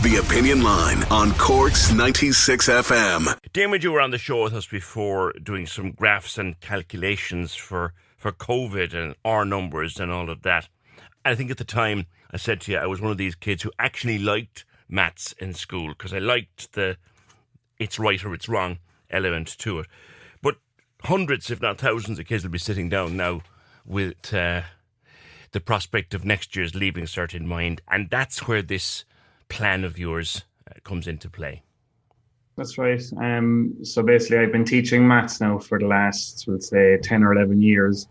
The Opinion Line on Cork's 96 FM. Diarmuid, you were on the show with us before doing some graphs and calculations for COVID and R numbers and all of that. I think at the time I said to you I was one of these kids who actually liked maths in school because I liked the it's right or it's wrong element to it. But hundreds, if not thousands, of kids will be sitting down now with the prospect of next year's Leaving Cert in mind, and that's where this plan of yours comes into play. That's right. So basically I've been teaching maths now for the last, let's say, 10 or 11 years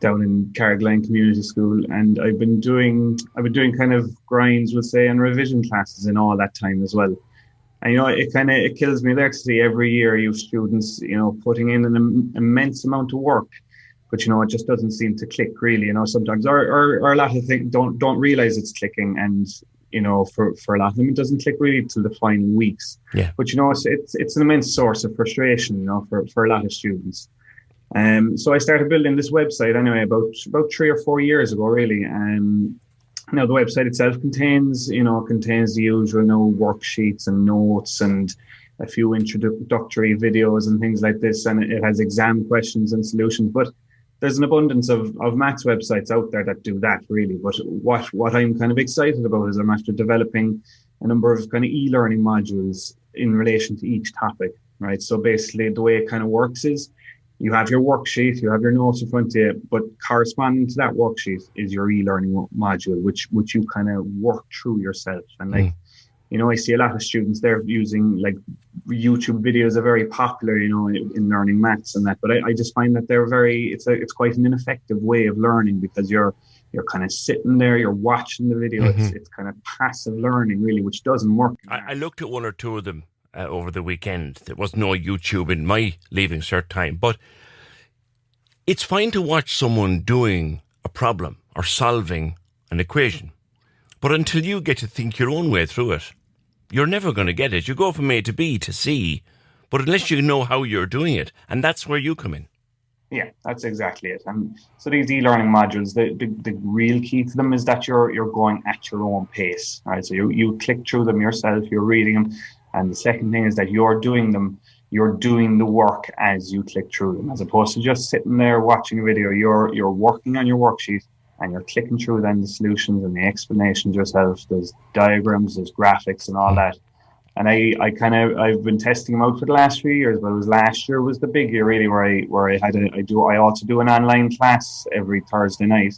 down in Carrigaline Community School, and I've been doing kind of grinds, we'll say, and revision classes in all that time as well. And it kills me there to see every year you students putting in an immense amount of work, but it just doesn't seem to click really. Sometimes or a lot of things don't realize it's clicking, and for a lot of them it doesn't click really till the final weeks. Yeah. But it's an immense source of frustration for a lot of students. So I started building this website anyway about 3 or 4 years ago really. Now the website itself contains the usual worksheets and notes and a few introductory videos and things like this, and it has exam questions and solutions. But there's an abundance of maths websites out there that do that really. But what I'm kind of excited about is I'm after developing a number of kind of e-learning modules in relation to each topic, right? So basically the way it kind of works is you have your worksheet, you have your notes in front of you, but corresponding to that worksheet is your e-learning module, which you kind of work through yourself. And I see a lot of students there using YouTube videos are very popular, in learning maths and that. But I just find that it's quite an ineffective way of learning because you're kind of sitting there, you're watching the video. Mm-hmm. It's kind of passive learning really, which doesn't work. I looked at one or two of them over the weekend. There was no YouTube in my Leaving Cert time, but it's fine to watch someone doing a problem or solving an equation. But until you get to think your own way through it, you're never going to get it. You go from A to B to C, but unless you know how you're doing it, and that's where you come in. Yeah, that's exactly it. And so these e-learning modules, the real key to them is that you're going at your own pace, right? So you click through them yourself, you're reading them. And the second thing is that you're doing the work as you click through them, as opposed to just sitting there watching a video. You're working on your worksheet and you're clicking through then the solutions and the explanations yourself. There's diagrams, there's graphics and all that. And I've been testing them out for the last 3 years, but last year was the big year really where I also do an online class every Thursday night.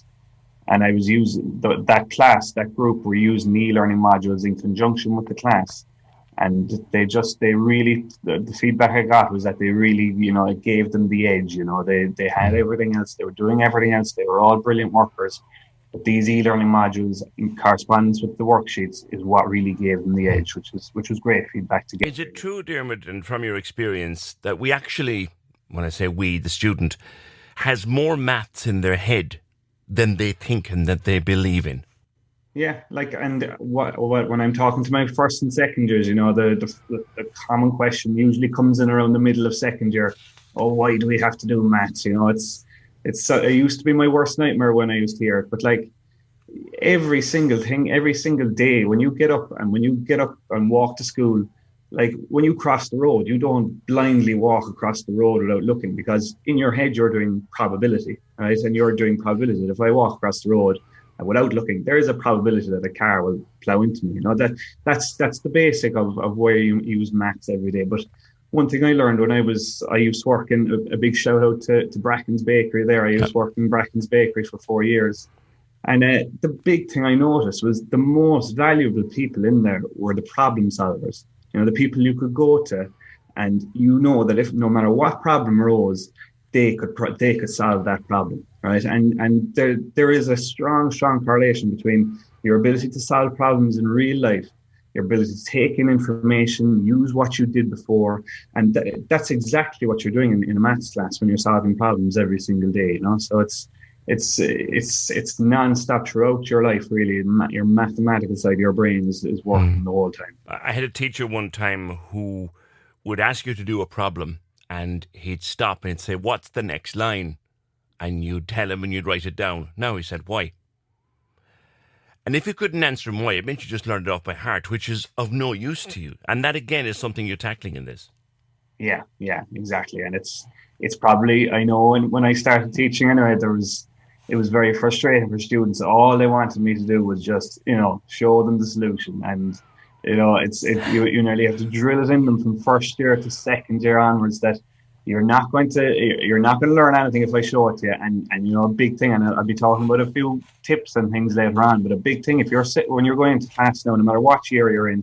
And I was using that group were using the e-learning modules in conjunction with the class. And the feedback I got was that they really, it gave them the edge. They had everything else. They were doing everything else. They were all brilliant workers. But these e-learning modules in correspondence with the worksheets is what really gave them the edge, which was great feedback to get. Is it true, Diarmuid, and from your experience, that we actually, when I say we, the student, has more maths in their head than they think and that they believe in? Yeah, when I'm talking to my first and second years, the common question usually comes in around the middle of second year. Oh, why do we have to do maths? It used to be my worst nightmare when I used to hear it. But every single thing, every single day, when you get up and walk to school, when you cross the road, you don't blindly walk across the road without looking, because in your head you're doing probability, right? And you're doing probability. If I walk across the road without looking, there is a probability that a car will plow into me. That's the basic of where you use maths every day. But one thing I learned when I used to work in a big shout out to Bracken's Bakery there. I used to work in Bracken's Bakery for 4 years. And the big thing I noticed was the most valuable people in there were the problem solvers. The people you could go to, and that if no matter what problem arose, they could solve that problem, right? And there is a strong correlation between your ability to solve problems in real life, your ability to take in information, use what you did before, and that's exactly what you're doing in a maths class when you're solving problems every single day. So it's non-stop throughout your life, really. Your mathematical side of your brain is working the whole time. I had a teacher one time who would ask you to do a problem, and he'd stop and say, "What's the next line?" And you'd tell him and you'd write it down. Now he said, "Why?" And if you couldn't answer them why, it meant you just learned it off by heart, which is of no use to you. And that, again, is something you're tackling in this. Yeah, exactly. And it's probably, I know when I started teaching anyway, it was very frustrating for students. All they wanted me to do was just, show them the solution. And, you nearly have to drill it in them from first year to second year onwards that you're not going to learn anything if I show it to you. And a big thing, and I'll be talking about a few tips and things later on, but a big thing, when you're going into class now, no matter what year you're in,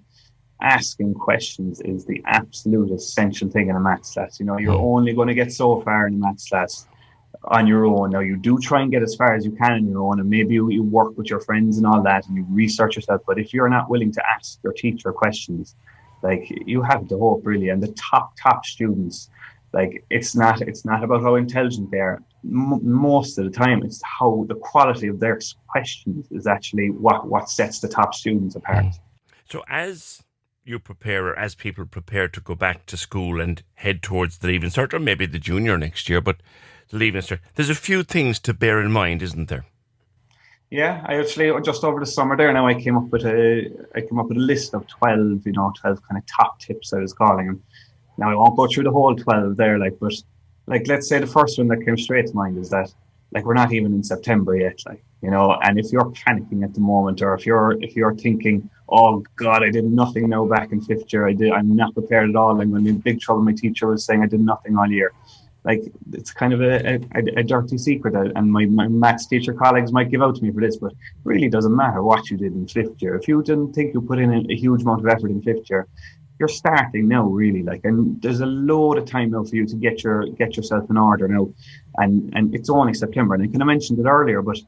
asking questions is the absolute essential thing in a maths class. You're only going to get so far in a maths class on your own. Now, you do try and get as far as you can on your own, and maybe you work with your friends and all that, and you research yourself. But if you're not willing to ask your teacher questions, like, you have to hope, really. And the top students, like, it's not about how intelligent they are. Most of the time, it's how the quality of their questions is actually what sets the top students apart. So as you prepare, or as people prepare to go back to school and head towards the Leaving Cert, or maybe the junior next year, but the Leaving Cert, there's a few things to bear in mind, isn't there? Yeah, I actually, just over the summer there now, I came up with a list of 12 kind of top tips, I was calling them. Now, I won't go through the whole 12 there, but let's say the first one that came straight to mind is that, we're not even in September yet, and if you're panicking at the moment, or if you're thinking, oh God, I did nothing now back in fifth year, I'm not prepared at all, I'm going to be in big trouble, my teacher was saying I did nothing all year. It's kind of a dirty secret, and my maths teacher colleagues might give out to me for this, but it really doesn't matter what you did in fifth year. If you didn't think you put in a huge amount of effort in fifth year, you're starting now, really, and there's a load of time now for you to get yourself in order now, and it's only September. And I kind of mentioned it earlier, but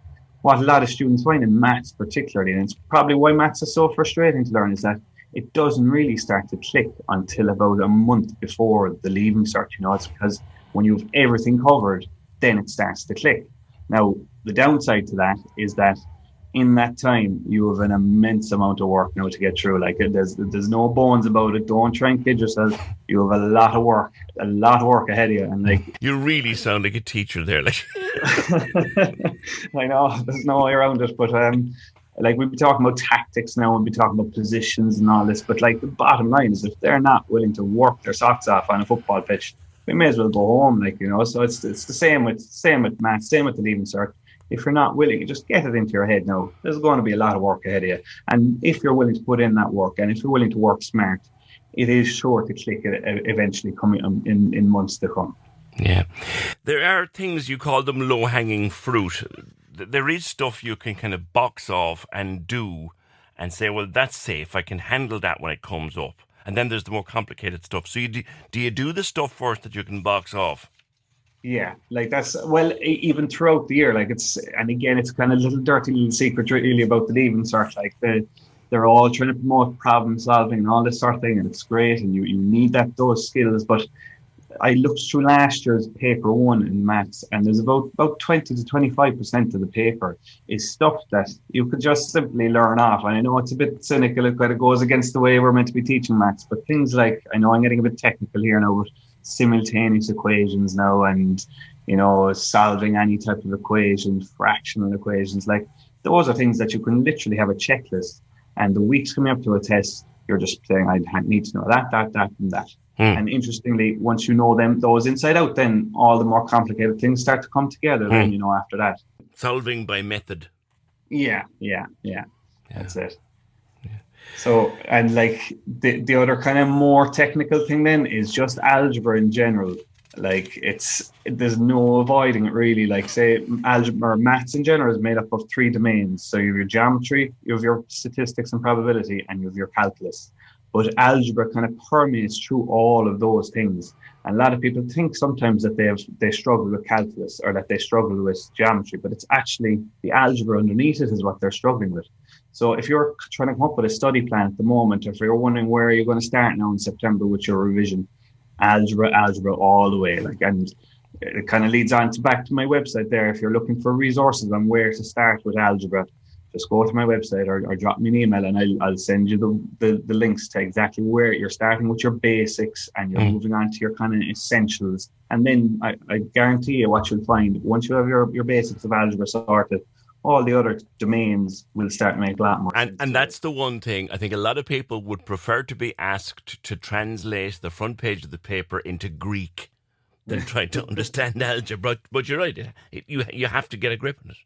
what a lot of students find in maths particularly, and it's probably why maths is so frustrating to learn, is that it doesn't really start to click until about a month before the Leaving Cert. It's because when you've everything covered, then it starts to click. Now, the downside to that is that in that time, you have an immense amount of work now to get through. There's no bones about it. Don't try and kid yourself. You have a lot of work ahead of you. And you really sound like a teacher there. I know, there's no way around it. But we'll be talking about tactics now, and we'll be talking about positions and all this. But the bottom line is, if they're not willing to work their socks off on a football pitch, we may as well go home. So it's the same with maths, same with the Leaving Cert. If you're not willing, you just get it into your head now. There's going to be a lot of work ahead of you. And if you're willing to put in that work, and if you're willing to work smart, it is sure to click eventually coming in months to come. Yeah. There are things, you call them low-hanging fruit. There is stuff you can kind of box off and do and say, well, that's safe. I can handle that when it comes up. And then there's the more complicated stuff. So do you do the stuff first that you can box off? Yeah, that's, well, even throughout the year, it's kind of a little secret really about the Leaving Cert. They're all trying to promote problem solving and all this sort of thing, and it's great, and you need those skills. But I looked through last year's paper 1 in maths, and there's about 20 to 25% of the paper is stuff that you could just simply learn off. And I know it's a bit cynical, it kind of goes against the way we're meant to be teaching maths, but things like, I know I'm getting a bit technical here now, but simultaneous equations now, and solving any type of equation, fractional equations, those are things that you can literally have a checklist, and the weeks coming up to a test, you're just saying, I need to know that, and that. And interestingly, once you know those inside out, then all the more complicated things start to come together. Then after that, solving by method. Yeah. That's it. So, and the other kind of more technical thing then is just algebra in general. There's no avoiding it really. Say algebra or maths in general is made up of 3 domains. So you have your geometry, you have your statistics and probability, and you have your calculus. But algebra kind of permeates through all of those things. And a lot of people think sometimes that they struggle with calculus, or that they struggle with geometry, but it's actually the algebra underneath it is what they're struggling with. So if you're trying to come up with a study plan at the moment, or if you're wondering where you're going to start now in September with your revision, algebra all the way. And it kind of leads on back to my website there. If you're looking for resources on where to start with algebra, just go to my website or drop me an email, and I'll send you the links to exactly where you're starting with your basics, and you're moving on to your kind of essentials. And then I guarantee you what you'll find once you have your basics of algebra sorted, all the other domains will start to make a lot more sense. And that's the one thing I think a lot of people would prefer to be asked to translate the front page of the paper into Greek than trying to understand algebra. But you're right, you have to get a grip on it.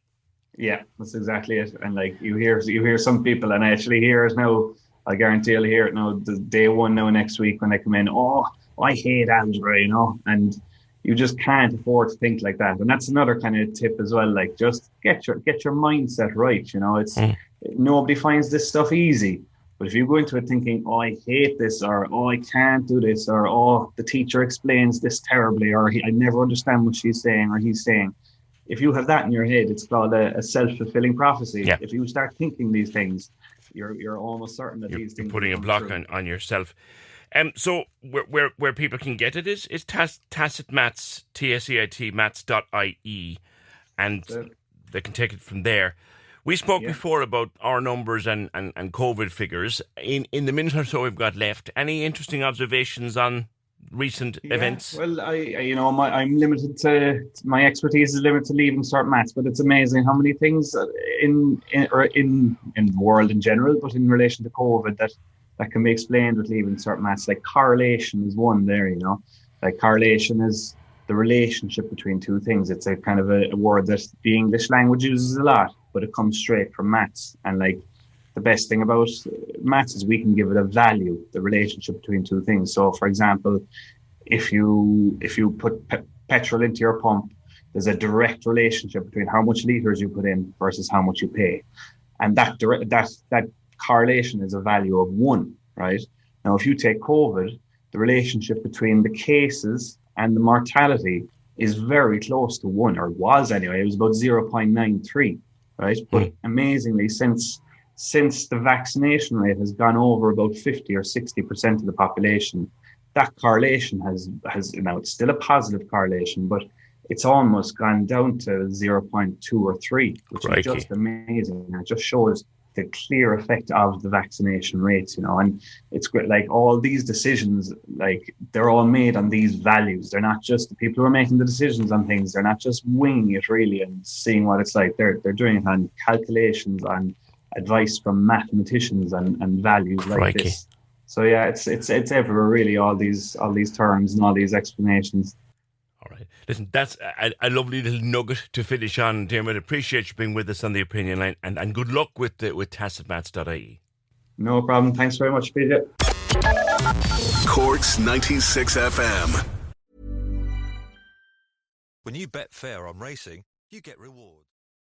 Yeah, that's exactly it. And like you hear some people, and I actually hear it now. I guarantee I'll hear it now. The day one now next week when they come in. Oh, I hate algebra, and you just can't afford to think like that. And that's another kind of tip as well. Like just get your mindset right. It's nobody finds this stuff easy. But if you go into it thinking, oh, I hate this, or oh, I can't do this, or oh, the teacher explains this terribly, or I never understand what she's saying or he's saying. If you have that in your head, it's called a self-fulfilling prophecy. Yeah. If you start thinking these things, you're almost certain that these things you're putting a block on yourself. So where people can get it is Tacit Maths, TACIT maths.ie, and they can take it from there. We spoke before about our numbers and COVID figures. In the minute or so we've got left, any interesting observations on recent events? Well, I'm limited to my expertise is limited to Leaving Cert maths, but it's amazing how many things in the world in general, but in relation to COVID that can be explained with Leaving Cert maths. Like correlation is one there. Like correlation is the relationship between two things. It's a kind of a word that the English language uses a lot, but it comes straight from maths. And like the best thing about maths is we can give it a value, the relationship between two things. So, for example, if you put petrol into your pump, there's a direct relationship between how much liters you put in versus how much you pay, and that correlation is a value of 1. Right now, if you take COVID, the relationship between the cases and the mortality is very close to 1, or was anyway. It was about 0.93. Right, but amazingly, since the vaccination rate has gone over about 50 or 60% of the population, that correlation has now, it's still a positive correlation, but it's almost gone down to 0.2 or 3, which is just amazing. It just shows the clear effect of the vaccination rates, and it's great. Like all these decisions, like they're all made on these values. They're not just the people who are making the decisions on things. They're not just winging it really and seeing what it's like. They're doing it on calculations, on advice from mathematicians and values like this. So yeah, it's everywhere really, all these terms and all these explanations. All right. Listen, that's a lovely little nugget to finish on, Diarmuid. Appreciate you being with us on the opinion line, and good luck with tacitmaths.ie. No problem. Thanks very much, PJ. Cork's 96 FM. When you bet fair on racing, you get rewards.